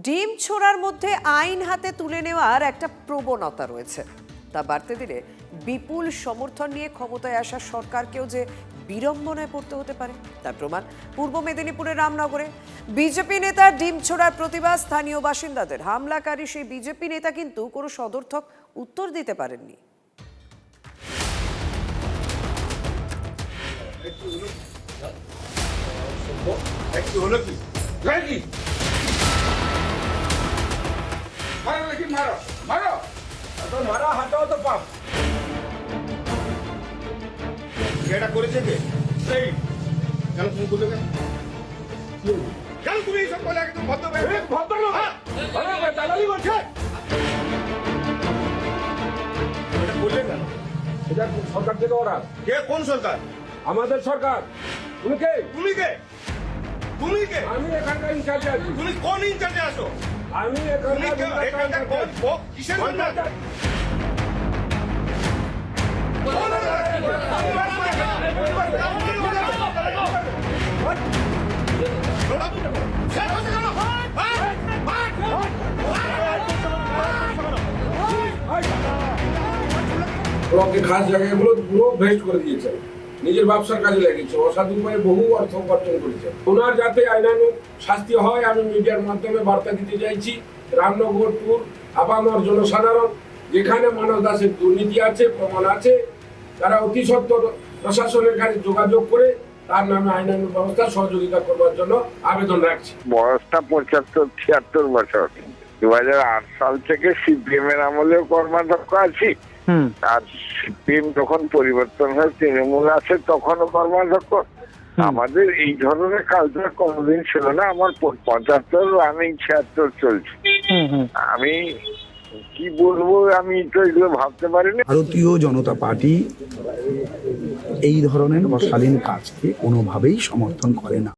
ডিম ছোড়ার মধ্যে আইন হাতে তুলে নেওয়ার একটা প্রবণতা রয়েছে। তা বাড়তে দিলে বিপুল সমর্থন নিয়ে ক্ষমতায় আসা সরকারকেও যে বিড়ম্বনায় পড়তে হতে পারে তার প্রমাণ পূর্ব মেদিনীপুরের রামনগরে বিজেপি নেতার ডিম ছোড়ার প্রতিবাদ স্থানীয় বাসিন্দাদের। হামলাকারী সেই বিজেপি নেতা কিন্তু কোনো সদর্থক উত্তর দিতে পারেননি। মারো মারো তো মারা হাতাও তো পাপ এটা করেছে কে? এই কেন তুমি বললে কেন তুমি এইসব বলে একদম ভদ্রলোক দালালি করছে। এটা করলে কেন? এটা সরকার থেকে ওরা কে? কোন সরকার? আমাদের সরকার। তুমি কে? তুমি কে? তুমি কে? আমি এখানকার ইনচার্জে আছি। তুমি কোন ইনচার্জে আসো? আমি তুমি এখানকার কোন কিসের জন্য? ব্লকে খাস জায়গাগুলো পুরো ভেস্ট করে দিয়েছে, নিজের ব্যবসার কাজে লাগিয়েছে, অসাধু উপায়ে বহু অর্থ উপার্জন করেছে। ওনার যাতে আইনানুগ শাস্তি হয় আমি মিডিয়ার মাধ্যমে বার্তা দিতে চাইছি। রামনগর টুর আপামর জনসাধারণ যেখানে মানব দাসের দুর্নীতি আছে, প্রমাণ আছে, তারা অতি সত্বর প্রশাসনের কাছে যোগাযোগ করে তার নামে আইনানুগ ব্যবস্থা সহযোগিতা করবার জন্য আবেদন রাখছি। বয়সটা 75-76 বছর। 2008 সাল থেকে সিপিএম এর আমলেও কর্মাধ্যক্ষ আছি, আর সিপিএম যখন পরিবর্তন হয় তৃণমূল আছে তখনও কর্মাধ্যক্ষ। আমাদের এই ধরনের কালচার কোনোদিন ছিল না। আমার 75 রানিং 76 চলছে। আমি কি বলবো, আমি তো এগুলো ভাবতে পারিনি। ভারতীয় জনতা পার্টি এই ধরনের অশালীন কাজকে কোনোভাবেই সমর্থন করে না।